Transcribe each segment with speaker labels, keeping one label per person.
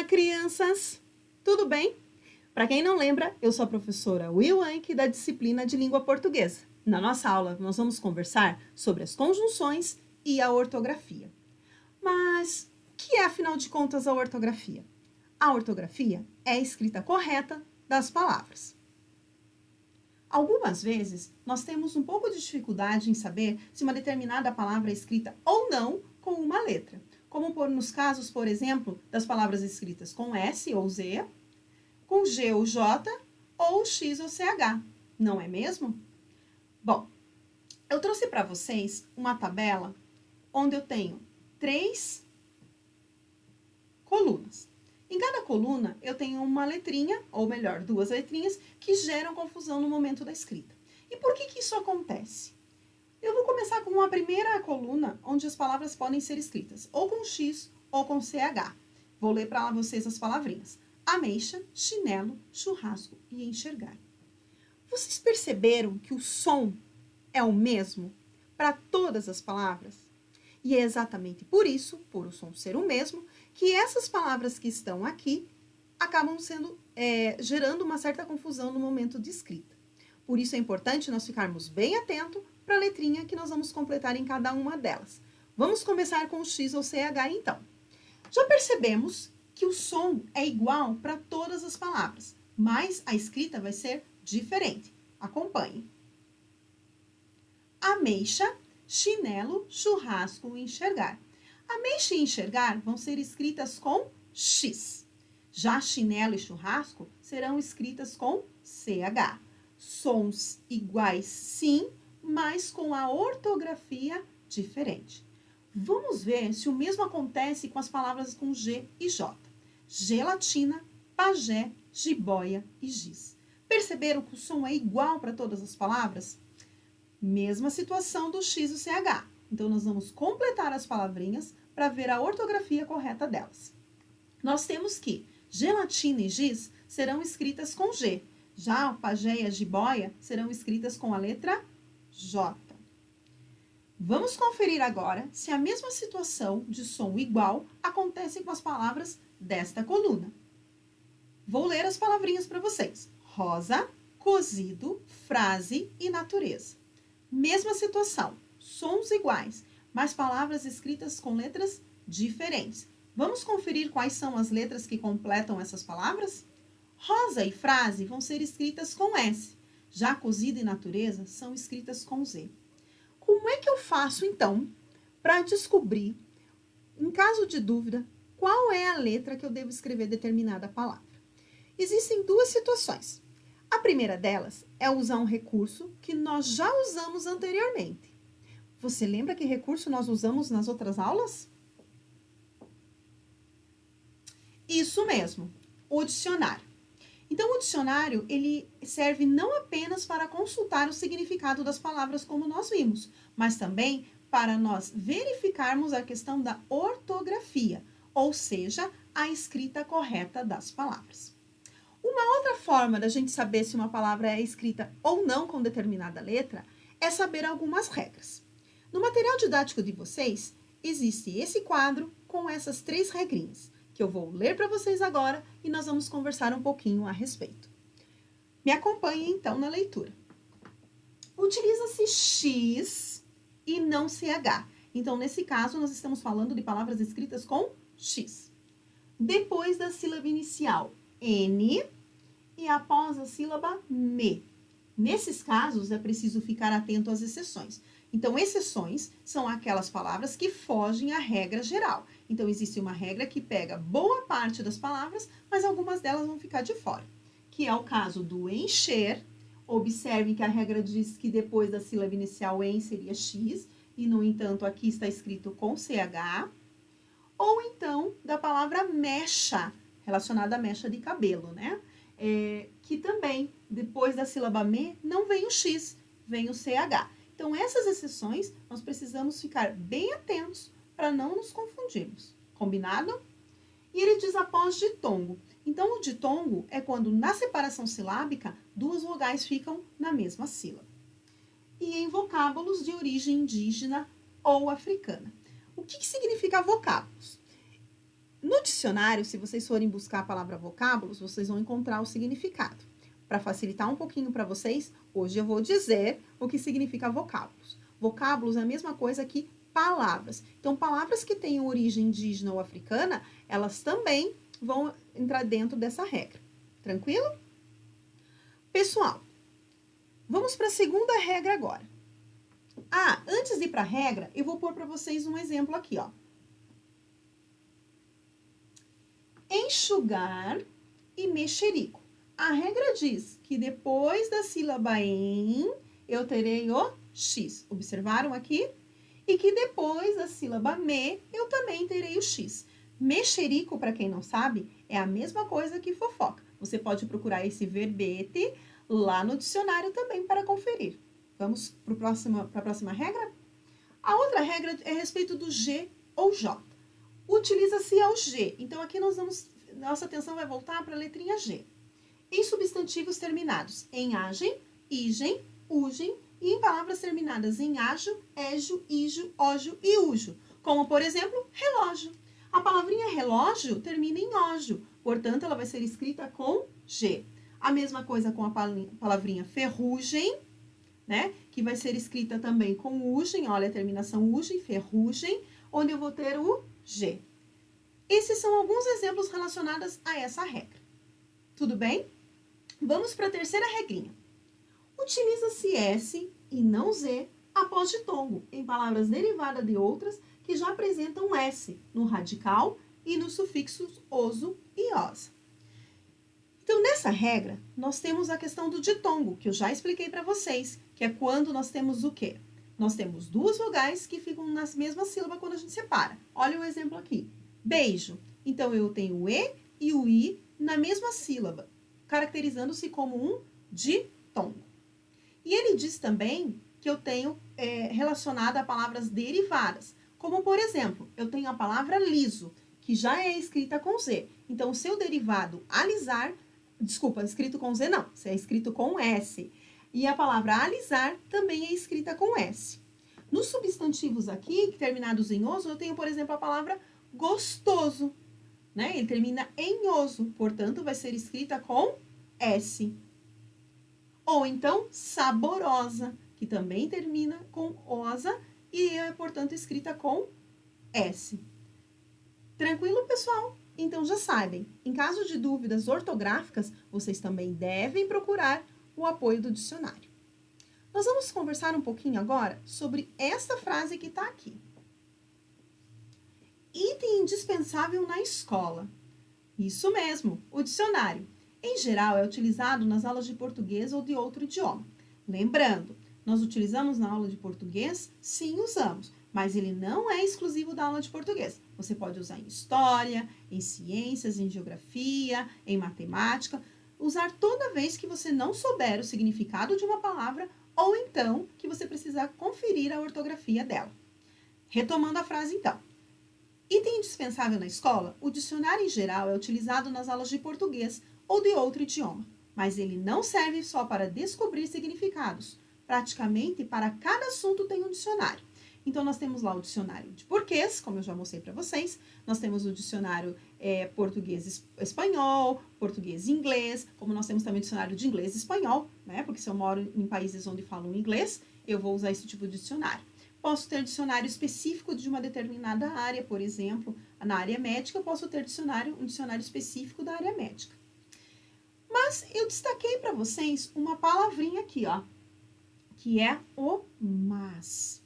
Speaker 1: crianças! Tudo bem? Para quem não lembra, eu sou a professora Willank da disciplina de língua portuguesa. Na nossa aula, nós vamos conversar sobre as conjunções e a ortografia. Mas o que é, afinal de contas, a ortografia? A ortografia é a escrita correta das palavras. Algumas vezes, nós temos um pouco de dificuldade em saber se uma determinada palavra é escrita ou não com uma letra. Como nos casos, por exemplo, das palavras escritas com S ou Z, com G ou J, ou X ou CH, não é mesmo? Bom, eu trouxe para vocês uma tabela onde eu tenho 3 colunas. Em cada coluna, eu tenho uma letrinha, ou melhor, 2 letrinhas, que geram confusão no momento da escrita. E por que isso acontece? Eu vou começar com uma primeira coluna, onde as palavras podem ser escritas ou com X ou com CH. Vou ler para vocês as palavrinhas. Ameixa, chinelo, churrasco e enxergar. Vocês perceberam que o som é o mesmo para todas as palavras? E é exatamente por isso, por o som ser o mesmo, que essas palavras que estão aqui acabam gerando uma certa confusão no momento de escrita. Por isso é importante nós ficarmos bem atentos para a letrinha que nós vamos completar em cada uma delas. Vamos começar com o X ou CH, então. Já percebemos que o som é igual para todas as palavras, mas a escrita vai ser diferente. Acompanhe. Ameixa, chinelo, churrasco e enxergar. Ameixa e enxergar vão ser escritas com X. Já chinelo e churrasco serão escritas com CH. Sons iguais, sim, mas com a ortografia diferente. Vamos ver se o mesmo acontece com as palavras com G e J. Gelatina, pajé, jiboia e giz. Perceberam que o som é igual para todas as palavras? Mesma situação do X e o CH. Então, nós vamos completar as palavrinhas para ver a ortografia correta delas. Nós temos que gelatina e giz serão escritas com G. Já o pajé e a jiboia serão escritas com a letra J. Vamos conferir agora se a mesma situação de som igual acontece com as palavras desta coluna. Vou ler as palavrinhas para vocês. Rosa, cozido, frase e natureza. Mesma situação, sons iguais, mas palavras escritas com letras diferentes. Vamos conferir quais são as letras que completam essas palavras? Rosa e frase vão ser escritas com S. Já cozido e natureza são escritas com Z. Como é que eu faço, então, para descobrir, em caso de dúvida, qual é a letra que eu devo escrever determinada palavra? Existem 2 situações. A primeira delas é usar um recurso que nós já usamos anteriormente. Você lembra que recurso nós usamos nas outras aulas? Isso mesmo, o dicionário. Então, o dicionário, ele serve não apenas para consultar o significado das palavras, como nós vimos, mas também para nós verificarmos a questão da ortografia, ou seja, a escrita correta das palavras. Uma outra forma da gente saber se uma palavra é escrita ou não com determinada letra é saber algumas regras. No material didático de vocês, existe esse quadro com essas 3 regrinhas, que eu vou ler para vocês agora e nós vamos conversar um pouquinho a respeito. Me acompanhem, então, na leitura. Utiliza-se X e não CH. Então, nesse caso, nós estamos falando de palavras escritas com X. Depois da sílaba inicial, N, e após a sílaba me. Nesses casos, é preciso ficar atento às exceções. Então, exceções são aquelas palavras que fogem à regra geral. Então, existe uma regra que pega boa parte das palavras, mas algumas delas vão ficar de fora. Que é o caso do encher. Observe que a regra diz que depois da sílaba inicial em seria X, e, no entanto, aqui está escrito com CH. Ou, então, da palavra mecha, relacionada à mecha de cabelo, né? Que também, depois da sílaba me, não vem o X, vem o CH. Então, essas exceções, nós precisamos ficar bem atentos para não nos confundirmos. Combinado? E ele diz após ditongo. Então, o ditongo é quando, na separação silábica, 2 vogais ficam na mesma sílaba. E em vocábulos de origem indígena ou africana. O que significa vocábulos? No dicionário, se vocês forem buscar a palavra vocábulos, vocês vão encontrar o significado. Para facilitar um pouquinho para vocês, hoje eu vou dizer o que significa vocábulos. Vocábulos é a mesma coisa que palavras. Então, palavras que têm origem indígena ou africana, elas também vão entrar dentro dessa regra. Tranquilo? Pessoal, vamos para a segunda regra agora. Antes de ir para a regra, eu vou pôr para vocês um exemplo aqui, ó. Enxugar e mexerico. A regra diz que depois da sílaba em, eu terei o X. Observaram aqui? E que depois da sílaba me, eu também terei o X. Mexerico, para quem não sabe, é a mesma coisa que fofoca. Você pode procurar esse verbete lá no dicionário também para conferir. Vamos para a próxima regra? A outra regra é a respeito do G ou J. Utiliza-se ao G. Então, aqui nossa atenção vai voltar para a letrinha G. Em substantivos terminados em agem, igem, ugem e em palavras terminadas em ajo, éjo, ijo, ójo e ujo. Como, por exemplo, relógio. A palavrinha relógio termina em ójo, portanto, ela vai ser escrita com G. A mesma coisa com a palavrinha ferrugem, né? Que vai ser escrita também com ugem, olha a terminação ugem, ferrugem, onde eu vou ter o G. Esses são alguns exemplos relacionados a essa regra. Tudo bem? Vamos para a terceira regrinha. Utiliza-se S e não Z após ditongo em palavras derivadas de outras que já apresentam S no radical e nos sufixos oso e osa. Então, nessa regra, nós temos a questão do ditongo, que eu já expliquei para vocês, que é quando nós temos o quê? Nós temos duas vogais que ficam nas mesmas sílabas quando a gente separa. Olha o exemplo aqui. Beijo. Então, eu tenho o E e o I na mesma sílaba, caracterizando-se como um ditongo. E ele diz também que eu tenho relacionado a palavras derivadas, como, por exemplo, eu tenho a palavra liso, que já é escrita com Z. Então, o seu derivado alisar, escrito com Z não, é escrito com S. E a palavra alisar também é escrita com S. Nos substantivos aqui, terminados em oso, eu tenho, por exemplo, a palavra gostoso, né? Ele termina em oso, portanto, vai ser escrita com S. Ou então, saborosa, que também termina com osa e é, portanto, escrita com S. Tranquilo, pessoal? Então, já sabem, em caso de dúvidas ortográficas, vocês também devem procurar o apoio do dicionário. Nós vamos conversar um pouquinho agora sobre esta frase que está aqui. Item indispensável na escola. Isso mesmo, o dicionário. Em geral, é utilizado nas aulas de português ou de outro idioma. Lembrando, nós utilizamos na aula de português? Sim, usamos, mas ele não é exclusivo da aula de português. Você pode usar em história, em ciências, em geografia, em matemática. Usar toda vez que você não souber o significado de uma palavra ou então que você precisar conferir a ortografia dela. Retomando a frase, então. Item indispensável na escola, o dicionário em geral é utilizado nas aulas de português ou de outro idioma, mas ele não serve só para descobrir significados. Praticamente, para cada assunto tem um dicionário. Então, nós temos lá o dicionário de português, como eu já mostrei para vocês. Nós temos o dicionário português-espanhol, português-inglês, como nós temos também o dicionário de inglês-espanhol, né? Porque se eu moro em países onde falam inglês, eu vou usar esse tipo de dicionário. Posso ter dicionário específico de uma determinada área, por exemplo, na área médica, eu posso ter um dicionário específico da área médica. Mas eu destaquei para vocês uma palavrinha aqui, ó, que é o mas.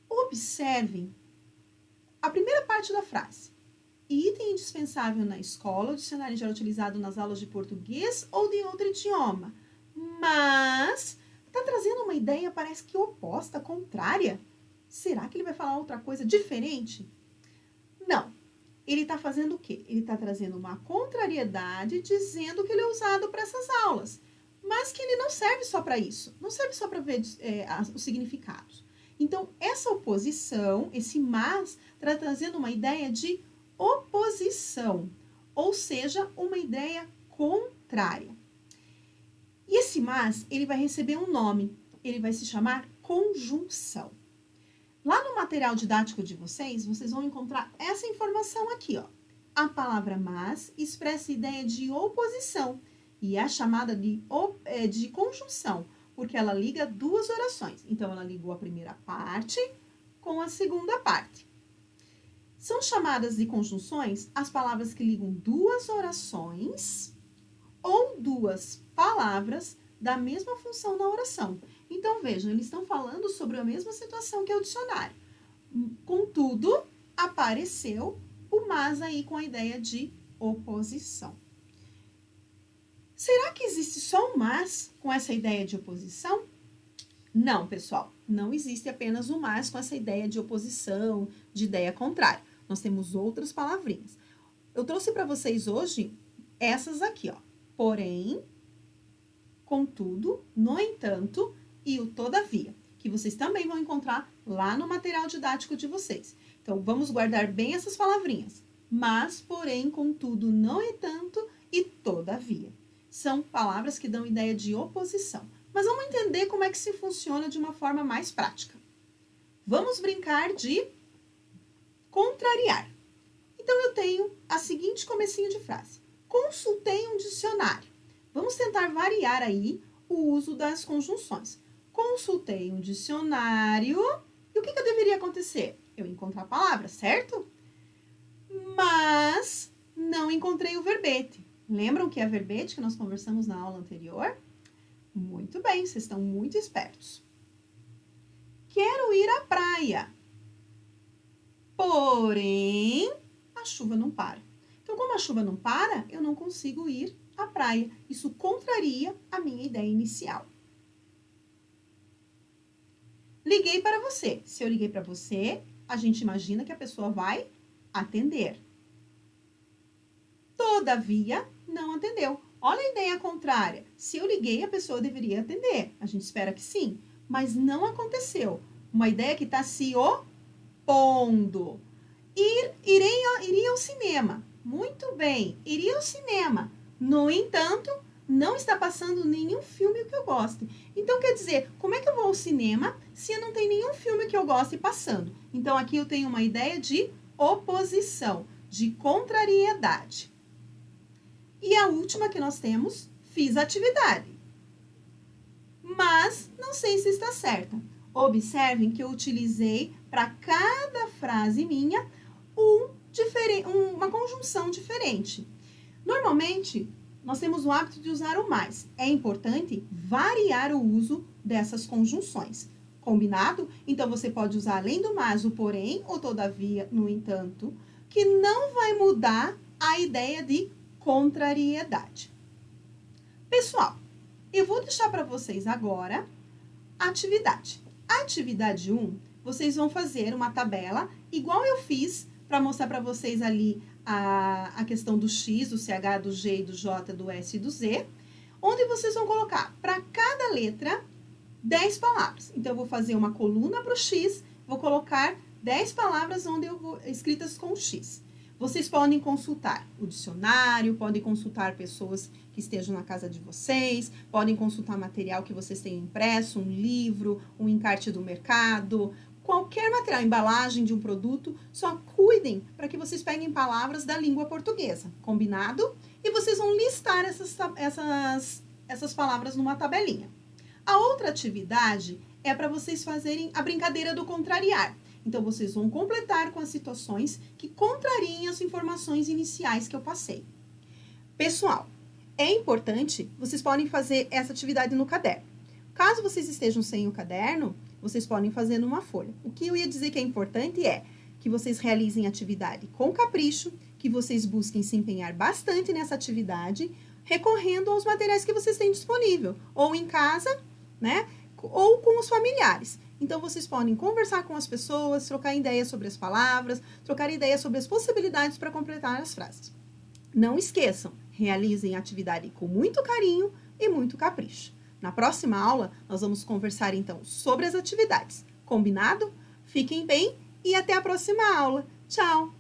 Speaker 1: Observem a primeira parte da frase. Item indispensável na escola, o dicionário já é utilizado nas aulas de português ou de outro idioma. Mas está trazendo uma ideia, parece que oposta, contrária. Será que ele vai falar outra coisa diferente? Não. Ele está fazendo o quê? Ele está trazendo uma contrariedade, dizendo que ele é usado para essas aulas. Mas que ele não serve só para isso. Não serve só para ver os significados. Então, essa oposição, esse mas, está trazendo uma ideia de oposição. Ou seja, uma ideia contrária. E esse mas, ele vai receber um nome. Ele vai se chamar conjunção. Lá no material didático de vocês, vocês vão encontrar essa informação aqui, ó. A palavra mas expressa a ideia de oposição e é chamada de conjunção, porque ela liga duas orações. Então, ela ligou a primeira parte com a segunda parte. São chamadas de conjunções as palavras que ligam duas orações ou duas palavras da mesma função na oração. Então, vejam, eles estão falando sobre a mesma situação que é o dicionário. Contudo, apareceu o mas aí com a ideia de oposição. Será que existe só um mas com essa ideia de oposição? Não, pessoal, não existe apenas um mas com essa ideia de oposição, de ideia contrária. Nós temos outras palavrinhas. Eu trouxe para vocês hoje essas aqui, ó. Porém, contudo, no entanto e o todavia, que vocês também vão encontrar lá no material didático de vocês. Então, vamos guardar bem essas palavrinhas. Mas, porém, contudo, no entanto e todavia. São palavras que dão ideia de oposição. Mas vamos entender como é que se funciona de uma forma mais prática. Vamos brincar de contrariar. Então, eu tenho a seguinte comecinho de frase. Consultei um dicionário. Vamos tentar variar aí o uso das conjunções. Consultei um dicionário. E o que deveria acontecer? Eu encontrar a palavra, certo? Mas não encontrei o verbete. Lembram que é verbete que nós conversamos na aula anterior? Muito bem, vocês estão muito espertos. Quero ir à praia. Porém, a chuva não para. Então, como a chuva não para, eu não consigo ir à praia. Isso contraria a minha ideia inicial. Liguei para você. Se eu liguei para você, a gente imagina que a pessoa vai atender. Todavia, não atendeu. Olha a ideia contrária. Se eu liguei, a pessoa deveria atender. A gente espera que sim, mas não aconteceu. Uma ideia que está se opondo. Iria ao cinema. Muito bem, iria ao cinema. No entanto, não está passando nenhum filme que eu goste. Então, quer dizer, como é que eu vou ao cinema se eu não tenho nenhum filme que eu goste passando? Então, aqui eu tenho uma ideia de oposição, de contrariedade. E a última que nós temos, fiz a atividade. Mas não sei se está certa. Observem que eu utilizei para cada frase minha uma conjunção diferente. Normalmente, nós temos o hábito de usar o mais. É importante variar o uso dessas conjunções. Combinado? Então, você pode usar além do mais o porém ou todavia, no entanto, que não vai mudar a ideia de contrariedade. Pessoal, eu vou deixar para vocês agora a atividade. A atividade 1, vocês vão fazer uma tabela, igual eu fiz, para mostrar para vocês ali a questão do X, do CH, do G, do J, do S e do Z, onde vocês vão colocar para cada letra 10 palavras. Então, eu vou fazer uma coluna para o X, vou colocar 10 palavras escritas com o X. Vocês podem consultar o dicionário, podem consultar pessoas que estejam na casa de vocês, podem consultar material que vocês tenham impresso, um livro, um encarte do mercado, qualquer material, embalagem de um produto, só cuidem para que vocês peguem palavras da língua portuguesa, combinado? E vocês vão listar essas palavras numa tabelinha. A outra atividade é para vocês fazerem a brincadeira do contrariar. Então, vocês vão completar com as situações que contrariem as informações iniciais que eu passei. Pessoal, é importante, vocês podem fazer essa atividade no caderno. Caso vocês estejam sem o caderno, vocês podem fazer numa folha. O que eu ia dizer que é importante é que vocês realizem a atividade com capricho, que vocês busquem se empenhar bastante nessa atividade, recorrendo aos materiais que vocês têm disponível, ou em casa, né, ou com os familiares. Então, vocês podem conversar com as pessoas, trocar ideias sobre as palavras, trocar ideias sobre as possibilidades para completar as frases. Não esqueçam, realizem a atividade com muito carinho e muito capricho. Na próxima aula, nós vamos conversar, então, sobre as atividades. Combinado? Fiquem bem e até a próxima aula. Tchau!